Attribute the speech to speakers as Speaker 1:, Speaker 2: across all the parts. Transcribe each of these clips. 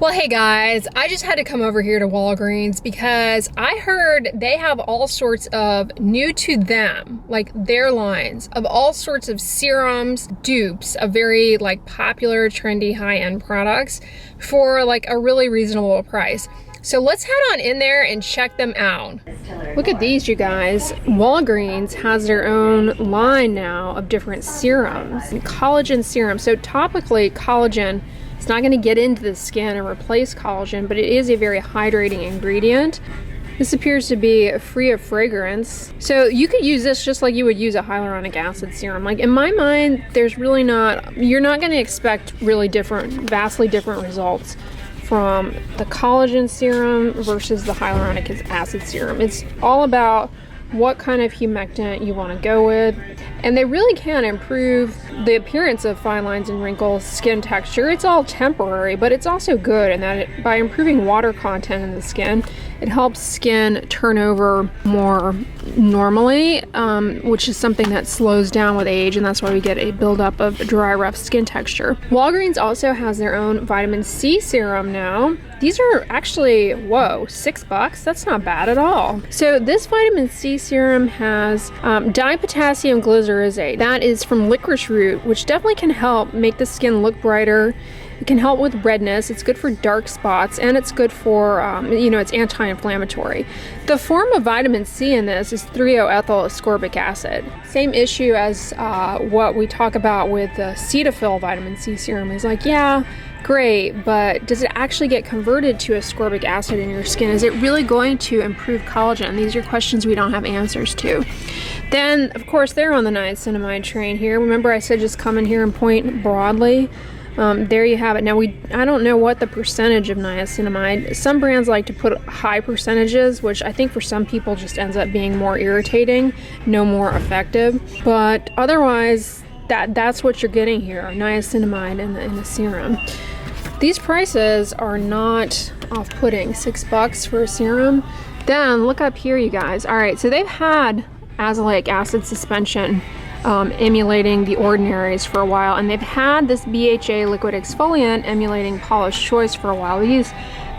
Speaker 1: Well, hey guys, I just had to come over here to Walgreens because I heard they have all sorts of new to them, like their lines of all sorts of serums, dupes, of very like popular, trendy, high-end products for like a really reasonable price. So let's head on in there and check them out. Look at these, you guys. Walgreens has their own line now of different serums, collagen serum. So topically, collagen, it's not going to get into the skin and replace collagen, but it is a very hydrating ingredient. This appears to be free of fragrance. So you could use this just like you would use a hyaluronic acid serum. Like in my mind, there's really not, you're not going to expect really vastly different results from the collagen serum versus the hyaluronic acid serum. It's all about what kind of humectant you want to go with, and they really can improve the appearance of fine lines and wrinkles, skin texture. It's all temporary, but it's also good in that by improving water content in the skin, it helps skin turn over more normally, which is something that slows down with age, and that's why we get a buildup of dry, rough skin texture. Walgreens also has their own vitamin C serum now. These are actually, whoa, $6? That's not bad at all. So this vitamin C serum has dipotassium glycyrrhizate. That is from licorice root, which definitely can help make the skin look brighter. It can help with redness. It's good for dark spots, and it's good for, it's anti-inflammatory. The form of vitamin C in this is 3-O-ethyl ascorbic acid. Same issue as what we talk about with the Cetaphil vitamin C serum. Is like, yeah, great, but does it actually get converted to ascorbic acid in your skin? Is it really going to improve collagen? These are questions we don't have answers to. Then, of course, they're on the niacinamide train here. Remember I said just come in here and point broadly? There you have it. Now, I don't know what the percentage of niacinamide. Some brands like to put high percentages, which I think for some people just ends up being more irritating, no more effective. But otherwise, that's what you're getting here, niacinamide in the serum. These prices are not off-putting. $6 for a serum. Then look up here, you guys. All right, so they've had azelaic acid suspension emulating the ordinaries for a while, and they've had this BHA liquid exfoliant emulating Paula's Choice for a while. These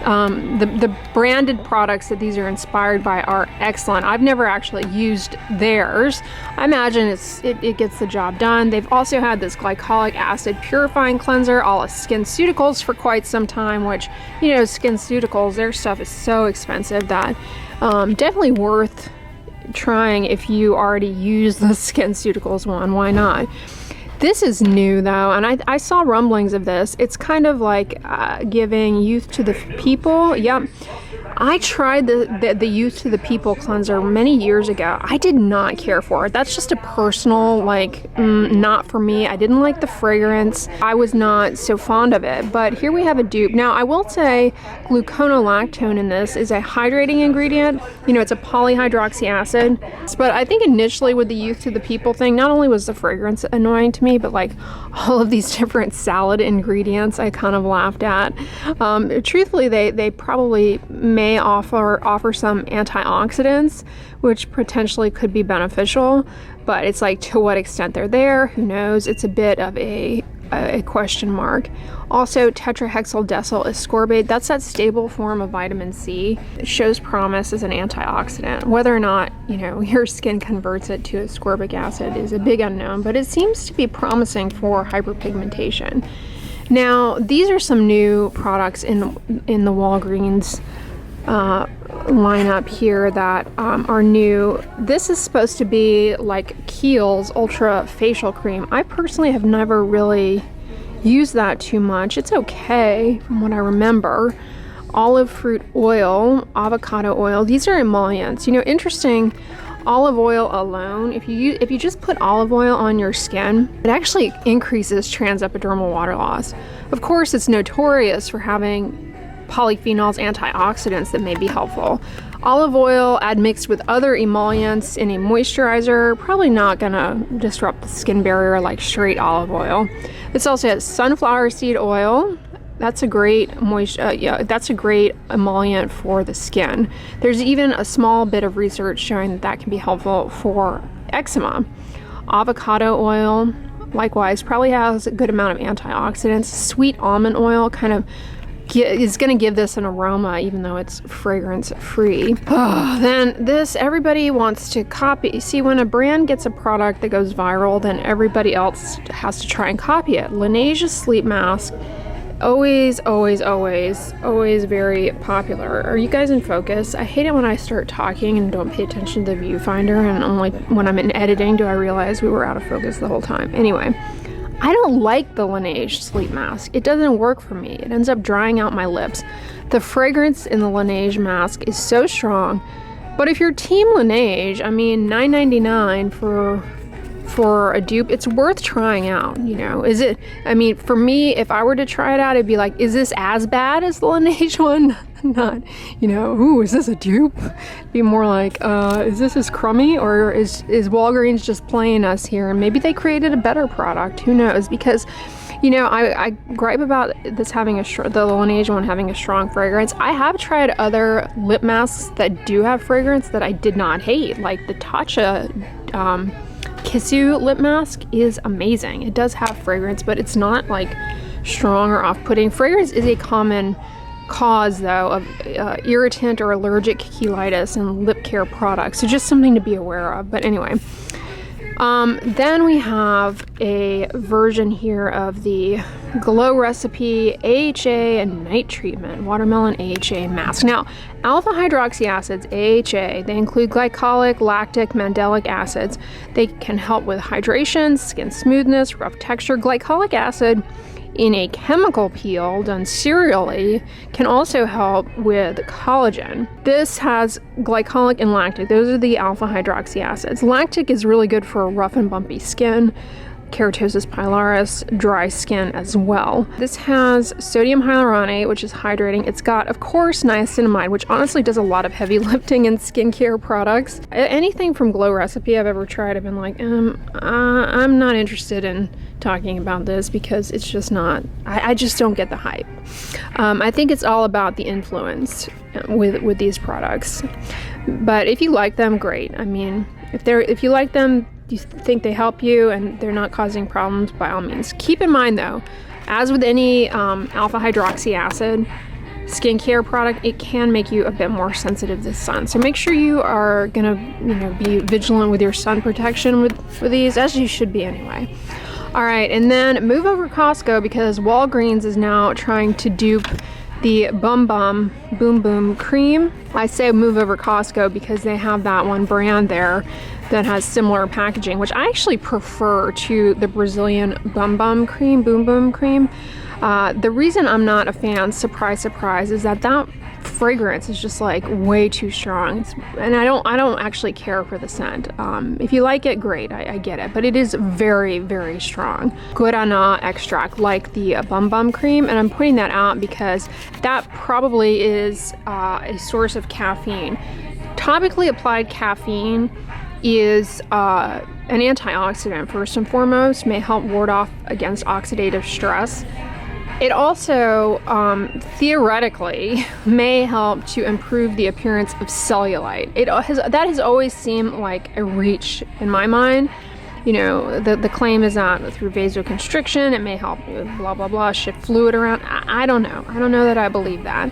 Speaker 1: the branded products that these are inspired by are excellent. I've never actually used theirs. I imagine it gets the job done. They've also had this glycolic acid purifying cleanser, a la SkinCeuticals, for quite some time, which, SkinCeuticals, their stuff is so expensive that definitely worth trying if you already use the SkinCeuticals one. Why not? This is new though, and I saw rumblings of this. It's kind of like giving youth to the people. Yep. I tried the Youth to the People cleanser many years ago. I did not care for it. That's just a personal, not for me. I didn't like the fragrance. I was not so fond of it. But here we have a dupe. Now, I will say gluconolactone in this is a hydrating ingredient. It's a polyhydroxy acid. But I think initially with the Youth to the People thing, not only was the fragrance annoying to me, but all of these different salad ingredients I kind of laughed at. Truthfully, they probably may offer some antioxidants, which potentially could be beneficial, but it's to what extent they're there, who knows? It's a bit of a question mark. Also, tetrahexyldecyl ascorbate, that's that stable form of vitamin C. It shows promise as an antioxidant. Whether or not, your skin converts it to ascorbic acid is a big unknown, but it seems to be promising for hyperpigmentation. Now, these are some new products in the Walgreens lineup here that are new. This is supposed to be like Kiehl's Ultra Facial Cream. I personally have never really used that too much. It's okay from what I remember. Olive fruit oil, avocado oil, these are emollients. Interesting, olive oil alone, if you just put olive oil on your skin, it actually increases transepidermal water loss. Of course, it's notorious for having polyphenols, antioxidants that may be helpful. Olive oil admixed with other emollients in a moisturizer, probably not gonna disrupt the skin barrier like straight olive oil. This also has sunflower seed oil. That's a great that's a great emollient for the skin. There's even a small bit of research showing that can be helpful for eczema. Avocado oil, likewise, probably has a good amount of antioxidants. Sweet almond oil kind of is going to give this an aroma, even though it's fragrance free. Then this, everybody wants to copy. See, when a brand gets a product that goes viral, then everybody else has to try and copy it. Laneige sleep mask, always very popular. Are you guys in focus? I hate it when I start talking and don't pay attention to the viewfinder, and only when I'm in editing do I realize we were out of focus the whole time. Anyway, I don't like the Laneige sleep mask. It doesn't work for me. It ends up drying out my lips. The fragrance in the Laneige mask is so strong. But if you're team Laneige, I mean, $9.99 for a dupe, it's worth trying out, you know. Is it, I mean, for me, if I were to try it out, it'd be like, is this as bad as the Laneige one? Not, you know, ooh, is this a dupe? Be more like, is this as crummy, or is Walgreens just playing us here? And maybe they created a better product, who knows? Because, you know, I gripe about this having the Laneige one having a strong fragrance. I have tried other lip masks that do have fragrance that I did not hate, like the Tatcha Kissu lip mask is amazing. It does have fragrance, but it's not like strong or off-putting. Fragrance is a common cause, though, of irritant or allergic cheilitis in lip care products, so just something to be aware of. But anyway, then we have a version here of the Glow Recipe AHA and Night Treatment Watermelon AHA Mask. Now, alpha hydroxy acids, AHA, they include glycolic, lactic, mandelic acids. They can help with hydration, skin smoothness, rough texture. Glycolic acid in a chemical peel done serially can also help with collagen. This has glycolic and lactic. Those are the alpha hydroxy acids. Lactic is really good for rough and bumpy skin, keratosis pilaris, dry skin as well. This has sodium hyaluronate, which is hydrating. It's got, of course, niacinamide, which honestly does a lot of heavy lifting in skincare products. Anything from Glow Recipe I've ever tried, I've been like, I'm not interested in talking about this because it's just not, I just don't get the hype. I think it's all about the influence with these products. But if you like them, great. I mean, if you like them, you think they help you and they're not causing problems, by all means. Keep in mind, though, as with any alpha hydroxy acid skincare product, it can make you a bit more sensitive to sun. So make sure you are gonna, you know, be vigilant with your sun protection with these, as you should be anyway. All right, and then move over Costco, because Walgreens is now trying to dupe the Bum Bum Boom Boom cream. I say move over Costco because they have that one brand there that has similar packaging, which I actually prefer to the Brazilian Bum Bum cream, Boom Boom cream. The reason I'm not a fan, surprise, surprise, is that fragrance is just like way too strong. And I don't actually care for the scent. If you like it, great, I get it, but it is very, very strong. Guarana extract, like the Bum Bum cream, and I'm pointing that out because that probably is a source of caffeine. Topically applied caffeine is an antioxidant, first and foremost, may help ward off against oxidative stress. It also, theoretically, may help to improve the appearance of cellulite. That has always seemed like a reach in my mind. You know, the claim is that through vasoconstriction, it may help blah, blah, blah, shift fluid around. I don't know. I don't know that I believe that.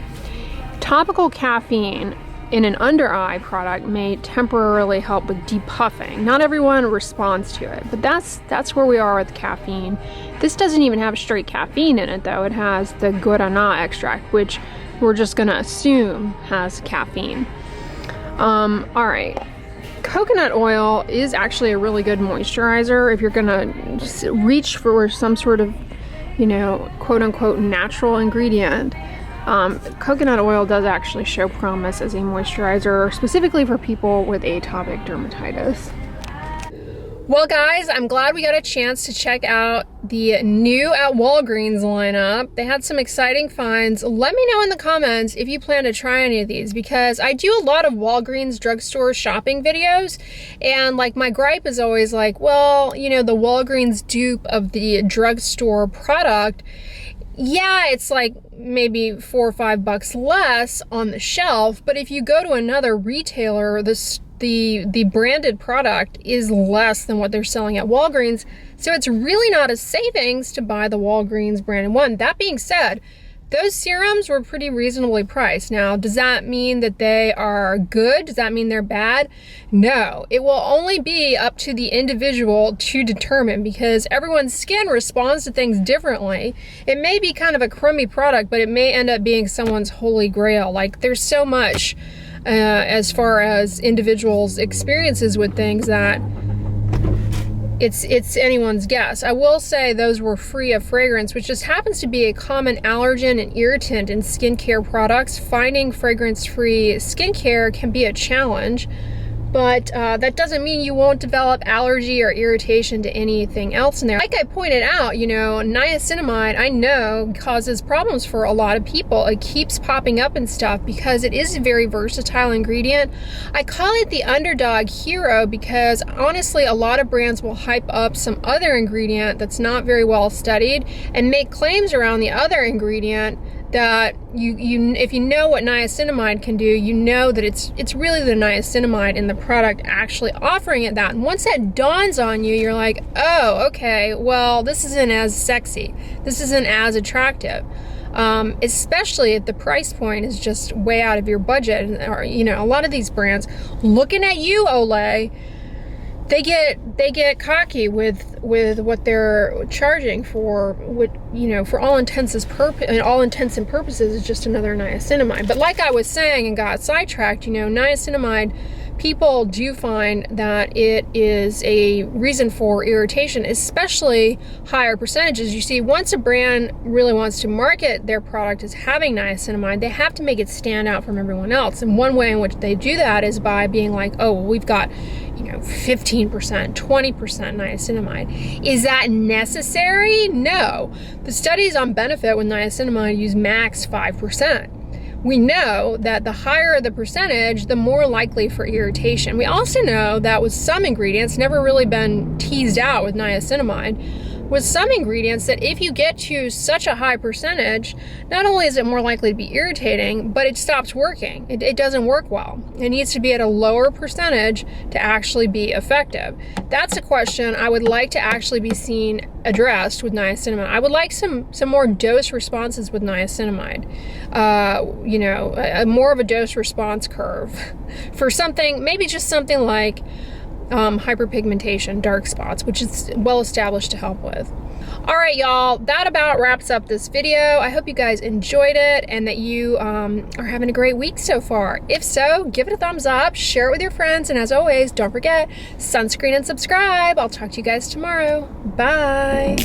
Speaker 1: Topical caffeine in an under eye product may temporarily help with depuffing. Not everyone responds to it, but that's where we are with caffeine. This doesn't even have straight caffeine in it, though. It has the guarana extract, which we're just gonna assume has caffeine. All right. Coconut oil is actually a really good moisturizer if you're gonna just reach for some sort of, you know, quote unquote natural ingredient. Coconut oil does actually show promise as a moisturizer, specifically for people with atopic dermatitis. Well, guys, I'm glad we got a chance to check out the new at Walgreens lineup. They had some exciting finds. Let me know in the comments if you plan to try any of these, because I do a lot of Walgreens drugstore shopping videos, and like my gripe is always like, well, you know, the Walgreens dupe of the drugstore product, yeah, it's like maybe $4 or $5 less on the shelf, but if you go to another retailer, the branded product is less than what they're selling at Walgreens, so it's really not a savings to buy the Walgreens branded one. That being said, those serums were pretty reasonably priced. Now, does that mean that they are good? Does that mean they're bad? No, it will only be up to the individual to determine, because everyone's skin responds to things differently. It may be kind of a crummy product, but it may end up being someone's holy grail. Like, there's so much as far as individuals' experiences with things that it's anyone's guess. I will say those were free of fragrance, which just happens to be a common allergen and irritant in skincare products. Finding fragrance-free skincare can be a challenge, but that doesn't mean you won't develop allergy or irritation to anything else in there. Like I pointed out, you know, niacinamide, I know, causes problems for a lot of people. It keeps popping up and stuff because it is a very versatile ingredient. I call it the underdog hero because honestly, a lot of brands will hype up some other ingredient that's not very well studied and make claims around the other ingredient that if you know what niacinamide can do, you know that it's really the niacinamide in the product actually offering it that. And once that dawns on you, you're like, oh, okay, well, this isn't as sexy. This isn't as attractive. Especially if the price point is just way out of your budget. Or, you know, a lot of these brands looking at you, Olay, they get cocky with what they're charging for, what, you know, for all intents and purposes is just another niacinamide. But like I was saying and got sidetracked, you know, niacinamide, people do find that it is a reason for irritation, especially higher percentages. You see, once a brand really wants to market their product as having niacinamide, they have to make it stand out from everyone else. And one way in which they do that is by being like, oh, well, we've got, you know, 15%, 20% niacinamide. Is that necessary? No. The studies on benefit with niacinamide use max 5%. We know that the higher the percentage, the more likely for irritation. We also know that with some ingredients, never really been teased out with niacinamide, with some ingredients that if you get to such a high percentage, not only is it more likely to be irritating, but it stops working. It doesn't work well. It needs to be at a lower percentage to actually be effective. That's a question I would like to actually be seen addressed with niacinamide. I would like some more dose responses with niacinamide. You know, more of a dose response curve for something, maybe just something like hyperpigmentation, dark spots, which is well established to help with. All right, y'all, that about wraps up this video. I hope you guys enjoyed it and that you are having a great week so far. If so, give it a thumbs up, share it with your friends, and as always, don't forget, sunscreen and subscribe. I'll talk to you guys tomorrow. Bye.